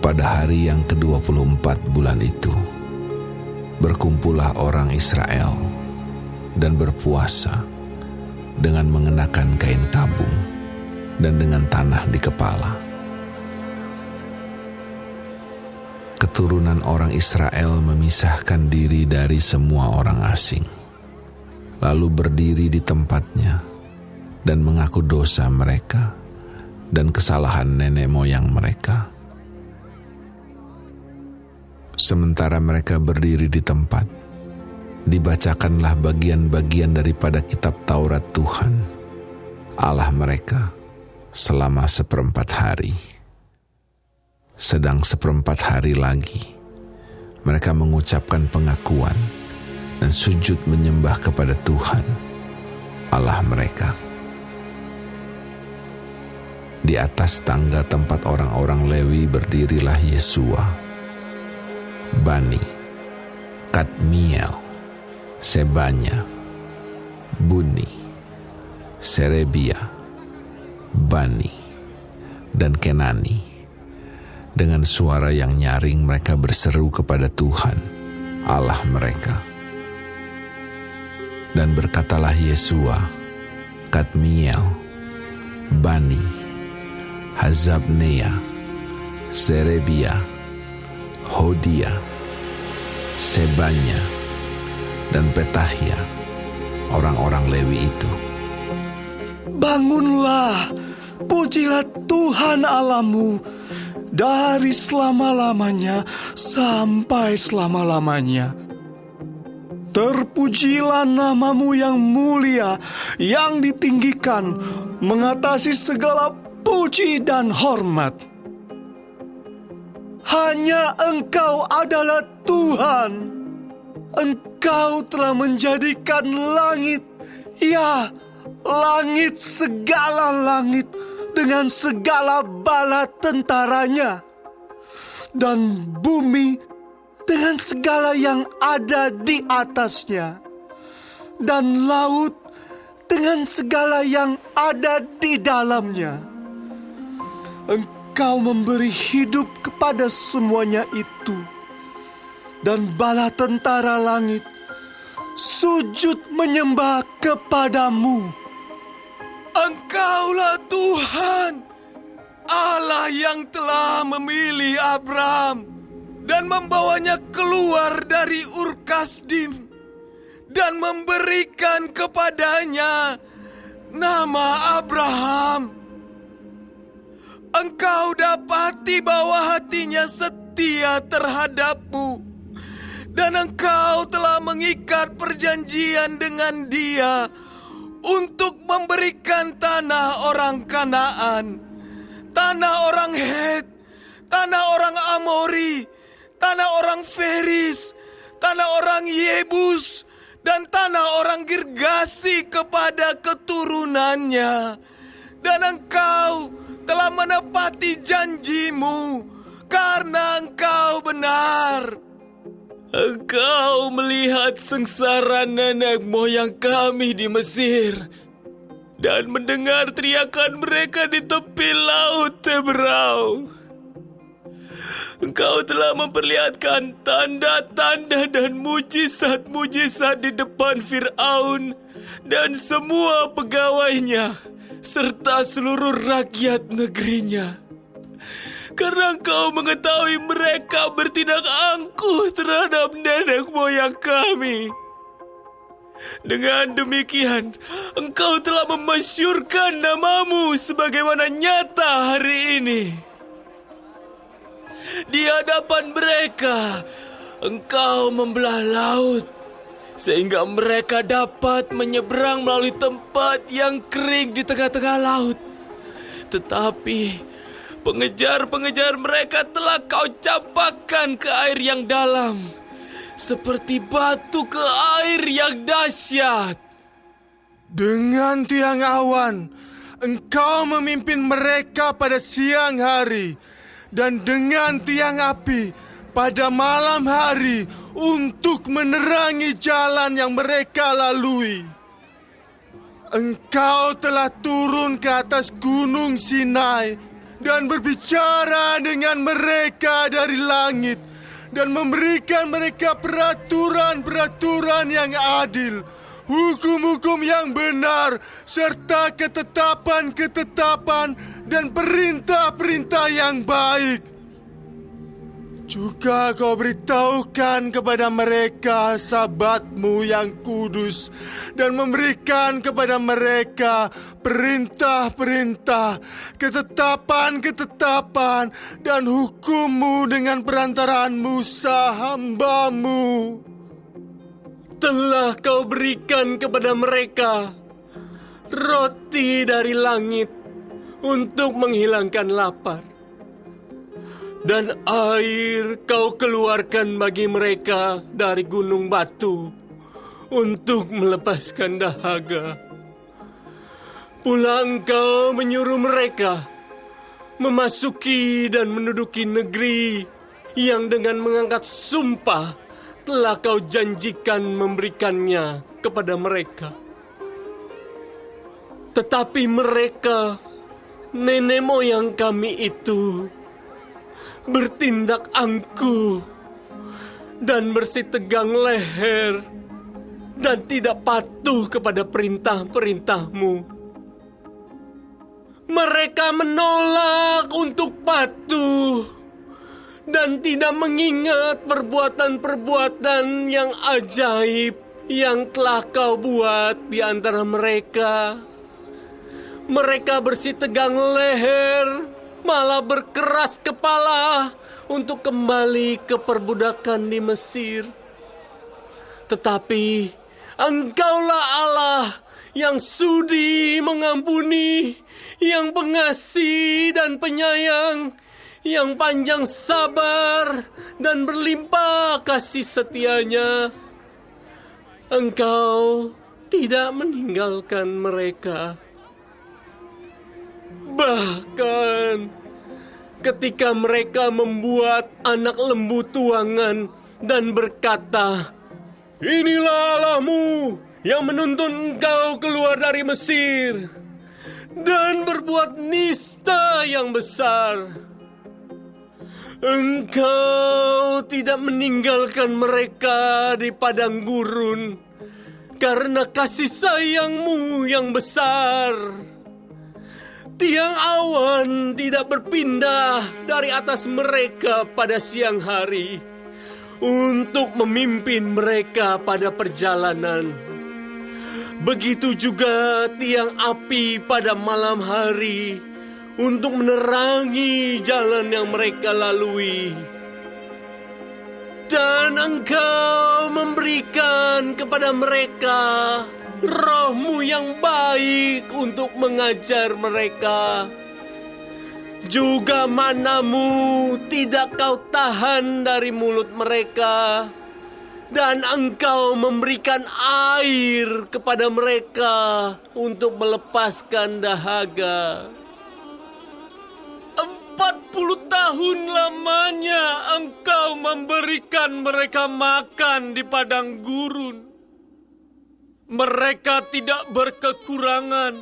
Pada hari yang ke-24 bulan itu, berkumpullah orang Israel dan berpuasa dengan mengenakan kain kabung dan dengan tanah di kepala. Keturunan orang Israel memisahkan diri dari semua orang asing, lalu berdiri di tempatnya dan mengaku dosa mereka dan kesalahan nenek moyang mereka. Sementara mereka berdiri di tempat, dibacakanlah bagian-bagian daripada kitab Taurat Tuhan, Allah mereka, selama 1/4 hari. Sedang 1/4 hari lagi, mereka mengucapkan pengakuan dan sujud menyembah kepada Tuhan, Allah mereka. Di atas tangga tempat orang-orang Lewi berdirilah Yesua, Bani, Kadmiel, Sebanya, Buni, Serebia, Bani, dan Kenani. Dengan suara yang nyaring mereka berseru kepada Tuhan, Allah mereka. Dan berkatalah Yesua, Kadmiel, Bani, Hazabnea, Serebia, Hodia, Sebanya, dan Petahia, orang-orang Lewi itu. Bangunlah, pujilah Tuhan Allahmu dari selama-lamanya sampai selama-lamanya. Terpujilah namamu yang mulia, yang ditinggikan, mengatasi segala puji dan hormat. Hanya Engkau adalah Tuhan. Engkau telah menjadikan langit, ya, langit, segala langit, dengan segala bala tentaranya, dan bumi dengan segala yang ada di atasnya, dan laut dengan segala yang ada di dalamnya. Engkau memberi hidup kepada semuanya itu, dan bala tentara langit sujud menyembah kepadamu. Engkaulah Tuhan, Allah yang telah memilih Abraham dan membawanya keluar dari Ur Kasdim dan memberikan kepadanya nama Abraham. Engkau dapati bahwa hatinya setia terhadapmu, dan engkau telah mengikat perjanjian dengan dia untuk memberikan tanah orang Kanaan, tanah orang Het, tanah orang Amori, tanah orang Feris, tanah orang Yebus, dan tanah orang Girgasi kepada keturunannya. Dan engkau telah menepati janjimu, karena engkau benar. Engkau melihat sengsara nenek moyang kami di Mesir, dan mendengar teriakan mereka di tepi laut Teberau. Engkau telah memperlihatkan tanda-tanda dan mujizat-mujizat di depan Fir'aun dan semua pegawainya, serta seluruh rakyat negerinya. Karena engkau mengetahui mereka bertindak angkuh terhadap nenek moyang kami. Dengan demikian, engkau telah memasyurkan namamu sebagaimana nyata hari ini. Di hadapan mereka, engkau membelah laut, sehingga mereka dapat menyeberang melalui tempat yang kering di tengah-tengah laut. Tetapi pengejar-pengejar mereka telah kau campakkan ke air yang dalam, seperti batu ke air yang dahsyat. Dengan tiang awan, engkau memimpin mereka pada siang hari, dan dengan tiang api pada malam hari untuk menerangi jalan yang mereka lalui. Engkau telah turun ke atas gunung Sinai dan berbicara dengan mereka dari langit dan memberikan mereka peraturan-peraturan yang adil, hukum-hukum yang benar, serta ketetapan-ketetapan dan perintah-perintah yang baik. Juga kau beritahukan kepada mereka Sabatmu yang kudus dan memberikan kepada mereka perintah-perintah, ketetapan-ketetapan dan hukum-Mu dengan perantaraan Musa hamba-Mu. Telah kau berikan kepada mereka roti dari langit untuk menghilangkan lapar, dan air kau keluarkan bagi mereka dari gunung batu untuk melepaskan dahaga. Pula engkau menyuruh mereka memasuki dan menduduki negeri yang dengan mengangkat sumpah telah kau janjikan memberikannya kepada mereka. Tetapi mereka, nenek moyang kami itu, bertindak angkuh dan bersitegang leher dan tidak patuh kepada perintah-perintah-Mu. Mereka menolak untuk patuh dan tidak mengingat perbuatan-perbuatan yang ajaib yang telah kau buat di antara mereka. Mereka bersitegang leher, malah berkeras kepala untuk kembali ke perbudakan di Mesir. Tetapi Engkaulah Allah yang sudi mengampuni, yang pengasih dan penyayang, yang panjang sabar dan berlimpah kasih setianya. Engkau tidak meninggalkan mereka. Bahkan ketika mereka membuat anak lembu tuangan dan berkata, "Inilah Allahmu yang menuntun engkau keluar dari Mesir," dan berbuat nista yang besar, Engkau tidak meninggalkan mereka di padang gurun karena kasih sayang-Mu yang besar. Tiang awan tidak berpindah dari atas mereka pada siang hari untuk memimpin mereka pada perjalanan. Begitu juga tiang api pada malam hari untuk menerangi jalan yang mereka lalui. Dan Engkau memberikan kepada mereka Roh-Mu yang baik untuk mengajar mereka. Juga mana-Mu tidak Kau tahan dari mulut mereka. Dan Engkau memberikan air kepada mereka untuk melepaskan dahaga. 40 tahun lamanya Engkau memberikan mereka makan di padang gurun. Mereka tidak berkekurangan,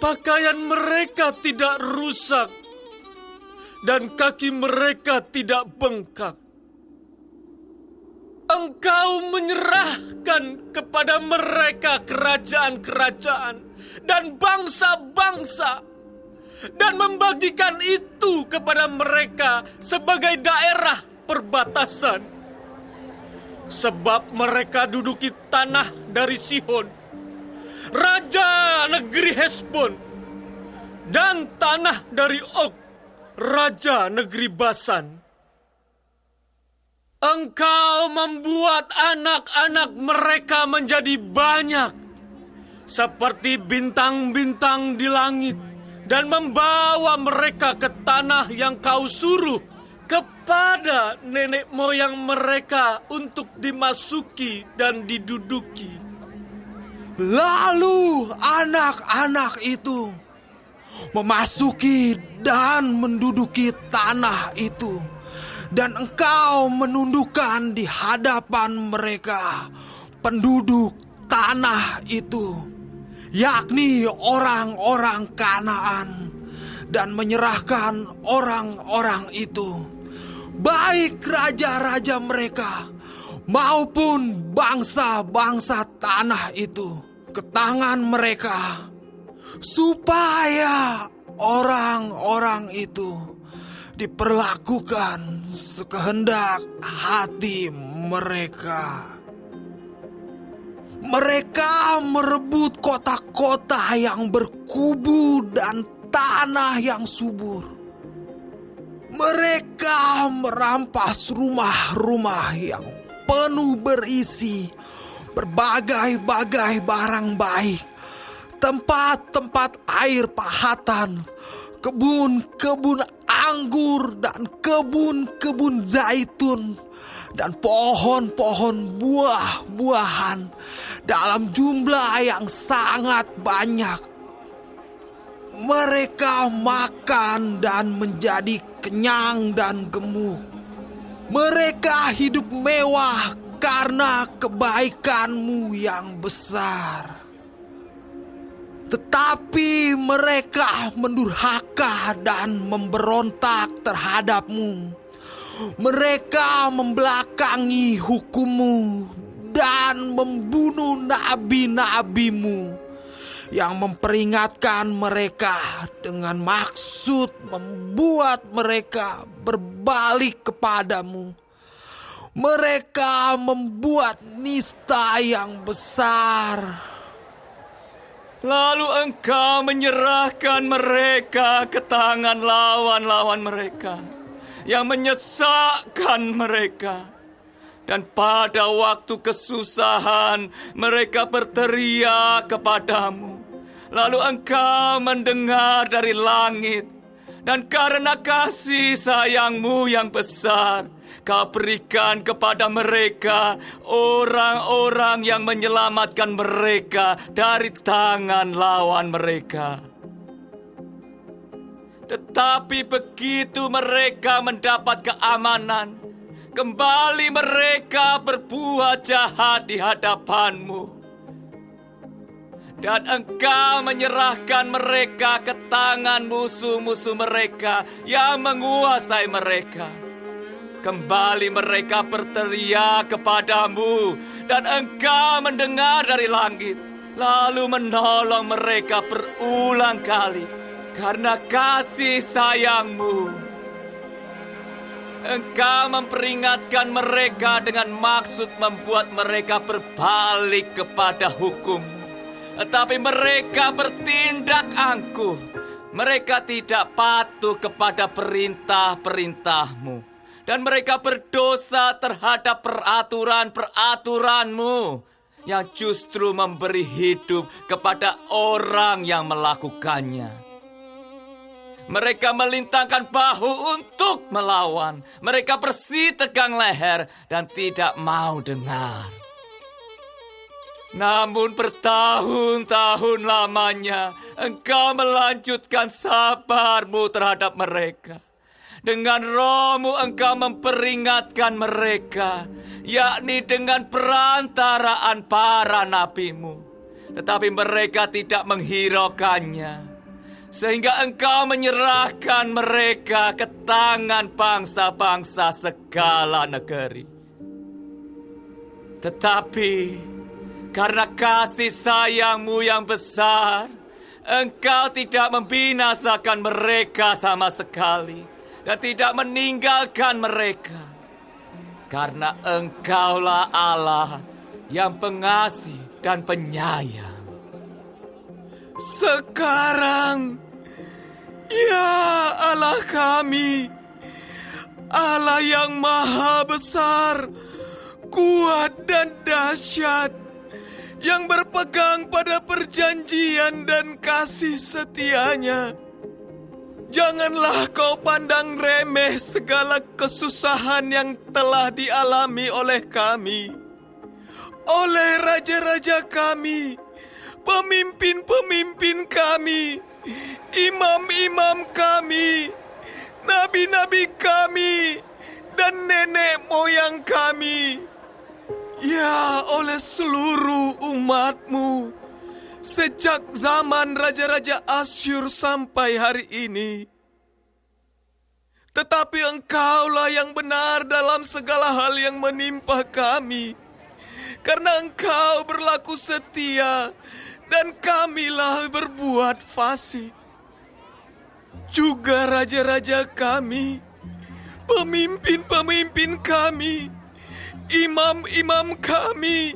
pakaian mereka tidak rusak, dan kaki mereka tidak bengkak. Engkau menyerahkan kepada mereka kerajaan-kerajaan dan bangsa-bangsa, dan membagikan itu kepada mereka sebagai daerah perbatasan. Sebab mereka duduki tanah dari Sihon, raja negeri Hesbon, dan tanah dari Og, raja negeri Basan. Engkau membuat anak-anak mereka menjadi banyak, seperti bintang-bintang di langit, dan membawa mereka ke tanah yang Kau suruh kepada nenek moyang mereka untuk dimasuki dan diduduki. Lalu anak-anak itu memasuki dan menduduki tanah itu, dan Engkau menundukkan di hadapan mereka penduduk tanah itu, yakni orang-orang Kanaan, dan menyerahkan orang-orang itu, baik raja-raja mereka maupun bangsa-bangsa tanah itu, ke tangan mereka, supaya orang-orang itu diperlakukan sekehendak hati mereka. Mereka merebut kota-kota yang berkubu dan tanah yang subur. Mereka merampas rumah-rumah yang penuh berisi berbagai-bagai barang baik, tempat-tempat air pahatan, kebun-kebun anggur dan kebun-kebun zaitun, dan pohon-pohon buah-buahan dalam jumlah yang sangat banyak. Mereka makan dan menjadi kenyang dan gemuk. Mereka hidup mewah karena kebaikanmu yang besar. Tetapi mereka mendurhaka dan memberontak terhadapmu. Mereka membelakangi hukum-Mu dan membunuh nabi-nabimu yang memperingatkan mereka dengan maksud membuat mereka berbalik kepadamu. Mereka membuat nista yang besar. Lalu Engkau menyerahkan mereka ke tangan lawan-lawan mereka yang menyesakkan mereka. Dan pada waktu kesusahan mereka berteriak kepadamu. Lalu Engkau mendengar dari langit. Dan karena kasih sayang-Mu yang besar, Kau berikan kepada mereka orang-orang yang menyelamatkan mereka dari tangan lawan mereka. Tetapi begitu mereka mendapat keamanan, kembali mereka berbuat jahat di hadapan-Mu. Dan Engkau menyerahkan mereka ke tangan musuh-musuh mereka yang menguasai mereka. Kembali mereka berteriak kepadamu, dan Engkau mendengar dari langit, lalu menolong mereka berulang kali karena kasih sayang-Mu. Engkau memperingatkan mereka dengan maksud membuat mereka berbalik kepada hukum. Tetapi mereka bertindak angkuh. Mereka tidak patuh kepada perintah-perintah-Mu. Dan mereka berdosa terhadap peraturan-peraturan-Mu yang justru memberi hidup kepada orang yang melakukannya. Mereka melintangkan bahu untuk melawan. Mereka bersitegang leher dan tidak mau dengar. Namun bertahun-tahun lamanya Engkau melanjutkan sabar-Mu terhadap mereka. Dengan Roh-Mu Engkau memperingatkan mereka, yakni dengan perantaraan para nabi-Mu. Tetapi mereka tidak menghiraukannya, sehingga Engkau menyerahkan mereka ke tangan bangsa-bangsa segala negeri. Tetapi karena kasih sayang-Mu yang besar, Engkau tidak membinasakan mereka sama sekali dan tidak meninggalkan mereka. Karena Engkaulah Allah yang pengasih dan penyayang. Sekarang, ya Allah kami, Allah yang maha besar, kuat dan dahsyat, yang berpegang pada perjanjian dan kasih setia-Nya. Janganlah Kau pandang remeh segala kesusahan yang telah dialami oleh kami, oleh raja-raja kami, pemimpin-pemimpin kami, imam-imam kami, nabi-nabi kami, dan nenek moyang kami. Ya, oleh seluruh umat-Mu, sejak zaman raja-raja Asyur sampai hari ini. Tetapi Engkaulah yang benar dalam segala hal yang menimpa kami, karena Engkau berlaku setia dan kamilah berbuat fasik. Juga raja-raja kami, pemimpin-pemimpin kami, imam-imam kami,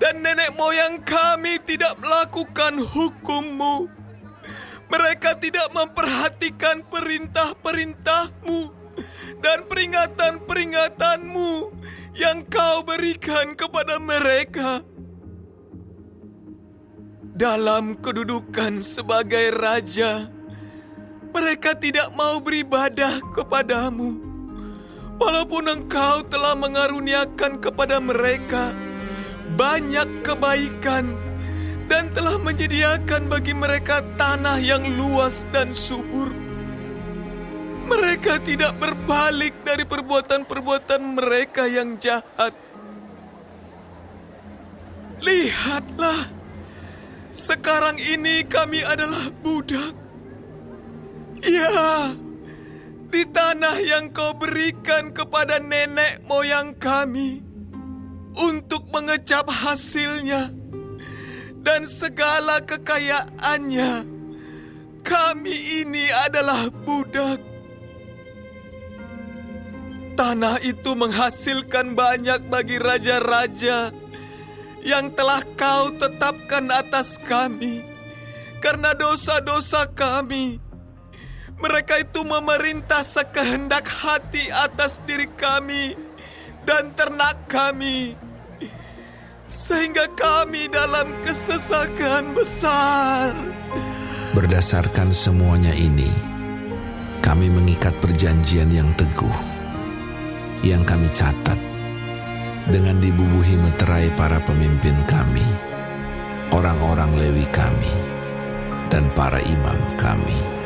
dan nenek moyang kami tidak melakukan hukum-Mu. Mereka tidak memperhatikan perintah-perintah-Mu dan peringatan-peringatan-Mu yang Kau berikan kepada mereka. Dalam kedudukan sebagai raja, mereka tidak mau beribadah kepada-Mu, walaupun Engkau telah mengaruniakan kepada mereka banyak kebaikan dan telah menyediakan bagi mereka tanah yang luas dan subur. Mereka tidak berbalik dari perbuatan-perbuatan mereka yang jahat. Lihatlah, sekarang ini kami adalah budak. Ya, di tanah yang Kau berikan kepada nenek moyang kami untuk mengecap hasilnya dan segala kekayaannya, kami ini adalah budak. Tanah itu menghasilkan banyak bagi raja-raja yang telah Kau tetapkan atas kami karena dosa-dosa kami. Mereka itu memerintah sekehendak hati atas diri kami dan ternak kami, sehingga kami dalam kesesakan besar. Berdasarkan semuanya ini, kami mengikat perjanjian yang teguh, yang kami catat, dengan dibubuhi meterai para pemimpin kami, orang-orang Lewi kami, dan para imam kami.